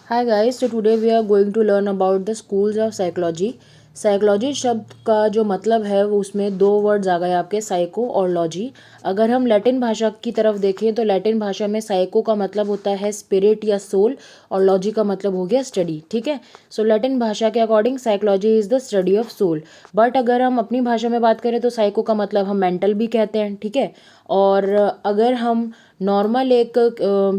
Hi guys, so today we are going to learn about the schools of psychology. Psychology शब्द का जो मतलब है वो उसमें दो वर्ड्स आ गए आपके, साइको और लॉजी। अगर हम लैटिन भाषा की तरफ देखें तो लैटिन भाषा में साइको का मतलब होता है स्पिरिट या सोल और लॉजी का मतलब हो गया स्टडी। ठीक है, सो लैटिन भाषा के according psychology is the study of soul. But अगर हम अपनी भाषा में बात करें तो साइको का मतलब हम मेंटल भी कहते हैं। ठीक है, और अगर हम नॉर्मल एक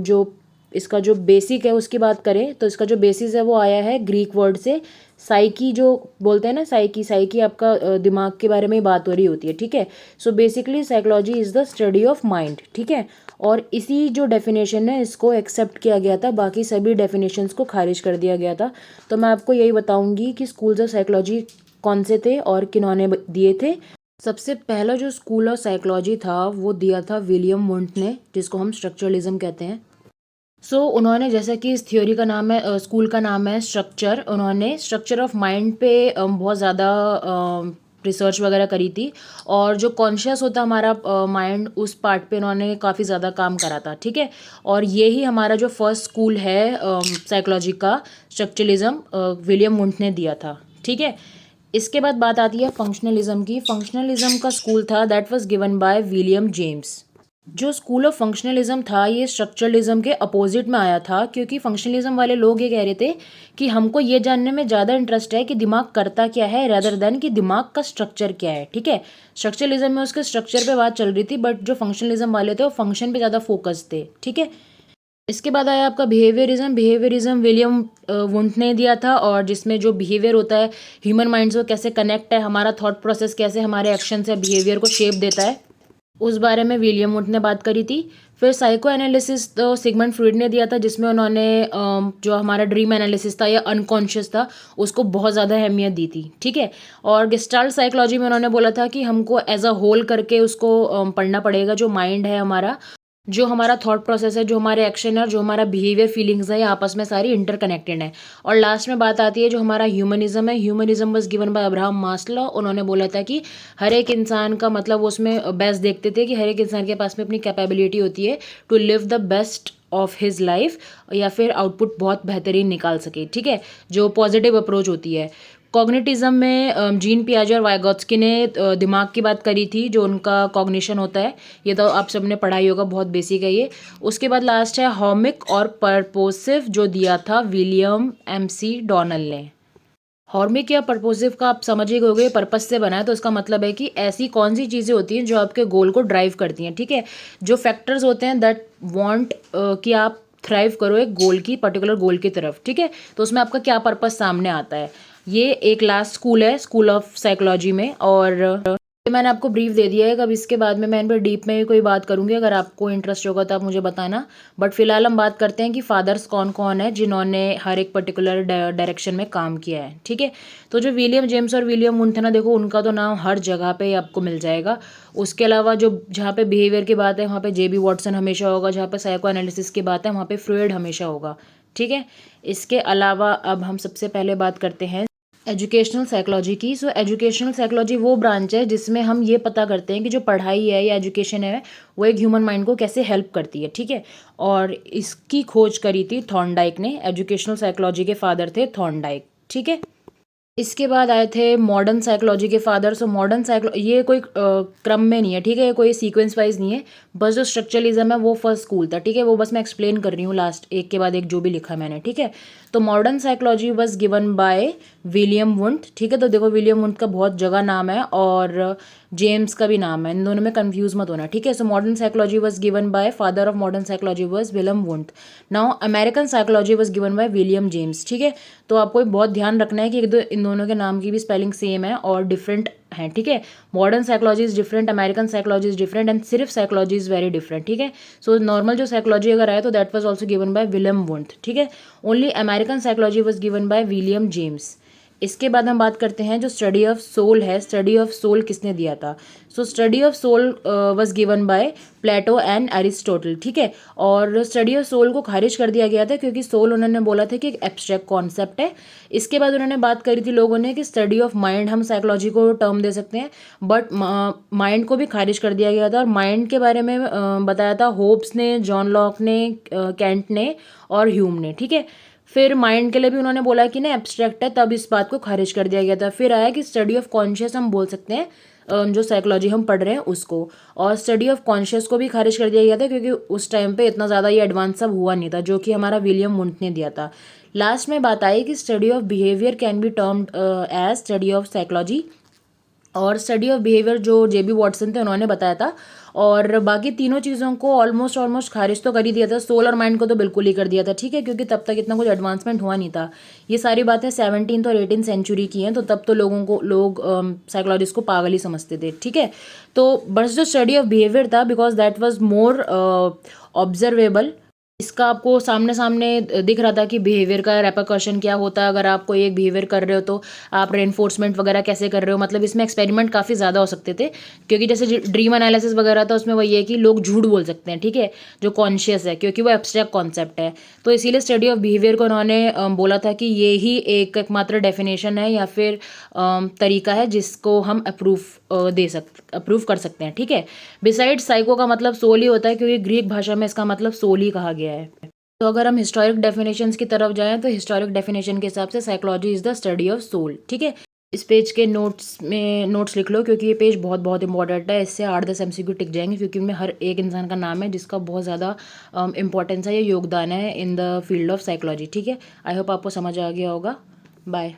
जो इसका जो बेसिक है उसकी बात करें तो इसका जो बेसिस है वो आया है ग्रीक वर्ड से साइकी, जो बोलते हैं ना साइकी। साइकी आपका दिमाग के बारे में ही बात हो रही होती है। ठीक है, so basically psychology is the study of mind. ठीक है, और इसी जो डेफिनेशन है इसको एक्सेप्ट किया गया था, बाकी सभी डेफिनेशंस को खारिज कर दिया गया था। तो मैं आपको यही बताऊंगी कि स्कूल्स ऑफ साइकोलॉजी कौन से थे और किन्होंने दिए थे। सबसे पहला जो स्कूल ऑफ साइकोलॉजी था वो दिया था विलियम वुंट ने, जिसको हम स्ट्रक्चरलिज्म कहते हैं। उन्होंने, जैसा कि इस थ्योरी का नाम है, स्कूल का नाम है स्ट्रक्चर, उन्होंने स्ट्रक्चर ऑफ माइंड पे बहुत ज़्यादा रिसर्च वगैरह करी थी। और जो कॉन्शियस होता हमारा माइंड, उस पार्ट पे उन्होंने काफ़ी ज़्यादा काम करा था। ठीक है, और ये ही हमारा जो फर्स्ट स्कूल है साइकोलॉजी का, स्ट्रक्चरलिज्म, विलियम वुंट ने दिया था। ठीक है, इसके बाद बात आती है फंक्शनलिज्म की। फंक्शनलिज्म का स्कूल था that was given by William James. जो स्कूल ऑफ फंक्शनलिज्म था ये स्ट्रक्चरलिज्म के अपोजिट में आया था, क्योंकि फंक्शनलिज्म वाले लोग ये कह रहे थे कि हमको ये जानने में ज़्यादा इंटरेस्ट है कि दिमाग करता क्या है रेदर देन कि दिमाग का स्ट्रक्चर क्या है। ठीक है, स्ट्रक्चरलिज्म में उसके स्ट्रक्चर पे बात चल रही थी, बट जो फंक्शनलिज्म वाले थे वो फंक्शन पे ज़्यादा फोकस थे। ठीक है, इसके बाद आया आपका बिहेवियरिज्म। बिहेवियरिज्म विलियम वुंट ने दिया था, और जिसमें जो बिहेवियर होता है ह्यूमन माइंड से वो कैसे कनेक्ट है, हमारा थॉट प्रोसेस कैसे हमारे एक्शन से बिहेवियर को शेप देता है, उस बारे में विलियम वुड ने बात करी थी। फिर साइको एनालिसिस तो सिगमंड फ्रॉइड ने दिया था, जिसमें उन्होंने जो हमारा ड्रीम एनालिसिस था या अनकॉन्शियस था उसको बहुत ज़्यादा अहमियत दी थी। ठीक है, और गेस्टाल्ट साइकोलॉजी में उन्होंने बोला था कि हमको एज अ होल करके उसको पढ़ना पड़ेगा। जो माइंड है हमारा, जो हमारा थॉट प्रोसेस है, जो हमारे एक्शन है और जो हमारा बिहेवियर फीलिंग्स है, ये आपस में सारी इंटरकनेक्टेड है। और लास्ट में बात आती है जो हमारा ह्यूमनिज्म है। Humanism was given bye Abraham Maslow. उन्होंने बोला था कि हर एक इंसान का, मतलब उसमें बेस्ट देखते थे कि हर एक इंसान के पास में अपनी कैपेबिलिटी होती है to live the best of his life, या फिर आउटपुट बहुत बेहतरीन निकाल सके। ठीक है, जो पॉजिटिव अप्रोच होती है। कॉग्निटिज्म में जीन पियाजे और वाइगोत्स्की ने दिमाग की बात करी थी, जो उनका कॉग्निशन होता है। ये तो आप सबने पढ़ाई होगा, बहुत बेसिक है ये। उसके बाद लास्ट है हॉर्मिक और परपोसिव, जो दिया था विलियम एम.सी. डोनल ने। हॉर्मिक या परपोसिव का आप समझ ही गए, पर्पस से बना है, तो इसका मतलब है कि ऐसी कौन सी चीज़ें होती हैं जो आपके गोल को ड्राइव करती हैं। ठीक है, जो फैक्टर्स होते हैं दैट वांट कि आप थ्राइव करो एक गोल की, पर्टिकुलर गोल की तरफ। ठीक है, तो उसमें आपका क्या पर्पस सामने आता है। ये एक लास्ट स्कूल है स्कूल ऑफ साइकोलॉजी में, और मैंने आपको ब्रीफ दे दिया है। अब इसके बाद में मैं इन पर डीप में भी कोई बात करूंगी, अगर आपको इंटरेस्ट होगा तो आप मुझे बताना। बट फिलहाल हम बात करते हैं कि फादर्स कौन कौन है जिन्होंने हर एक पर्टिकुलर डायरेक्शन में काम किया है। ठीक है, तो जो विलियम जेम्स और विलियम वुंट थे ना, देखो उनका तो नाम हर जगह पे आपको मिल जाएगा। उसके अलावा जो जहाँ पे बिहेवियर की बात है वहाँ पे जे बी वॉटसन हमेशा होगा, जहाँ पे साइको एनालिसिस की बात है वहाँ पे फ्रॉइड हमेशा होगा। ठीक है, इसके अलावा अब हम सबसे पहले बात करते हैं एजुकेशनल साइकोलॉजी की। एजुकेशनल साइकोलॉजी वो ब्रांच है जिसमें हम ये पता करते हैं कि जो पढ़ाई है या एजुकेशन है वो एक ह्यूमन माइंड को कैसे हेल्प करती है। ठीक है, और इसकी खोज करी थी थॉर्नडाइक ने। एजुकेशनल साइकोलॉजी के फादर थे थॉर्नडाइक। ठीक है, इसके बाद आए थे मॉडर्न साइकोलॉजी के फादर। मॉडर्न साइकोलॉ ये कोई क्रम में नहीं है। ठीक है, ये कोई सीक्वेंस वाइज नहीं है, बस जो स्ट्रक्चरलिज्म है वो फर्स्ट स्कूल था। ठीक है, वो बस मैं एक्सप्लेन कर रही हूँ लास्ट एक के बाद एक जो भी लिखा मैंने। ठीक है, तो modern psychology was given by William Wundt. ठीक है, तो देखो विलियम वुंट का बहुत जगह नाम है और जेम्स का भी नाम है, इन दोनों में कंफ्यूज मत होना। ठीक है, so modern psychology was given bye father of modern psychology was William Wundt. Now American psychology was given by William James. ठीक है, तो आपको बहुत ध्यान रखना है कि इन दोनों के नाम की भी स्पेलिंग सेम है और डिफरेंट है। ठीक है, modern psychology is different, American psychology is different, and सिर्फ साइकोलॉजी इज वेरी डिफरेंट। ठीक है, सो नॉर्मल जो साइकोलॉजी अगर आए तो that was also given by William Wundt. ठीक है, only American psychology was given by William James. इसके बाद हम बात करते हैं जो स्टडी ऑफ सोल है। स्टडी ऑफ सोल किसने दिया था? Study of soul was given by Plato and Aristotle. ठीक है, और स्टडी ऑफ सोल को खारिज कर दिया गया था क्योंकि सोल उन्होंने बोला था कि एक एब्स्ट्रैक्ट कॉन्सेप्ट है। इसके बाद उन्होंने बात करी थी लोगों ने कि स्टडी ऑफ माइंड हम साइकोलॉजी को टर्म दे सकते हैं, बट माइंड को भी खारिज कर दिया गया था। और माइंड के बारे में बताया था होब्स ने, जॉन लॉक ने, कैंट ने और ह्यूम ने। ठीक है, फिर माइंड के लिए भी उन्होंने बोला कि ना एब्स्ट्रैक्ट है, तब इस बात को खारिज कर दिया गया था। फिर आया कि स्टडी ऑफ कॉन्शियस हम बोल सकते हैं, जो साइकोलॉजी हम पढ़ रहे हैं उसको, और स्टडी ऑफ कॉन्शियस को भी खारिज कर दिया गया था क्योंकि उस टाइम पे इतना ज़्यादा ये एडवांस सब हुआ नहीं था, जो कि हमारा विलियम वुंट ने दिया था। लास्ट में बात आई कि study of behavior can be termed as study of psychology, और स्टडी ऑफ बिहेवियर जो जेबी वॉटसन थे उन्होंने बताया था। और बाकी तीनों चीज़ों को ऑलमोस्ट खारिज तो कर ही दिया था, सोल और माइंड को तो बिल्कुल ही कर दिया था, ठीक है, क्योंकि तब तक इतना कुछ एडवांसमेंट हुआ नहीं था। ये सारी बातें 17th और 18th सेंचुरी की हैं, तो तब तो लोग साइकोलॉजिस्ट को पागल ही समझते थे, ठीक है। तो बस जो स्टडी ऑफ बिहेवियर था, because that was more observable, इसका आपको सामने सामने दिख रहा था कि बिहेवियर का रेपरकशन क्या होता है। अगर आप कोई एक बिहेवियर कर रहे हो तो आप रेनफोर्समेंट वगैरह कैसे कर रहे हो, मतलब इसमें एक्सपेरिमेंट काफ़ी ज़्यादा हो सकते थे, क्योंकि जैसे ड्रीम एनालिसिस वगैरह था उसमें वही है कि लोग झूठ बोल सकते हैं, ठीक है, जो कॉन्शियस है, क्योंकि वो एब्स्ट्रैक्ट कॉन्सेप्ट है। तो इसीलिए स्टडी ऑफ बिहेवियर को उन्होंने बोला था कि ये ही एकमात्र डेफिनेशन है या फिर तरीका है जिसको हम अप्रूव कर सकते हैं, ठीक है। बिसाइड साइको का मतलब सोल ही होता है, क्योंकि ग्रीक भाषा में इसका मतलब सोल ही कहा गया है। तो अगर हम हिस्टोरिक डेफिनेशंस की तरफ जाएं तो हिस्टोरिक डेफिनेशन के हिसाब से psychology is the study of soul, ठीक है। इस पेज के नोट्स लिख लो, क्योंकि ये पेज बहुत बहुत इंपॉर्टेंट है। इससे 8-10 MCQ टिक जाएंगे, क्योंकि इनमें हर एक इंसान का नाम है जिसका बहुत ज़्यादा इंपॉर्टेंस है या योगदान है in the field of psychology, ठीक है। आई होप आपको समझ आ गया होगा। बाय।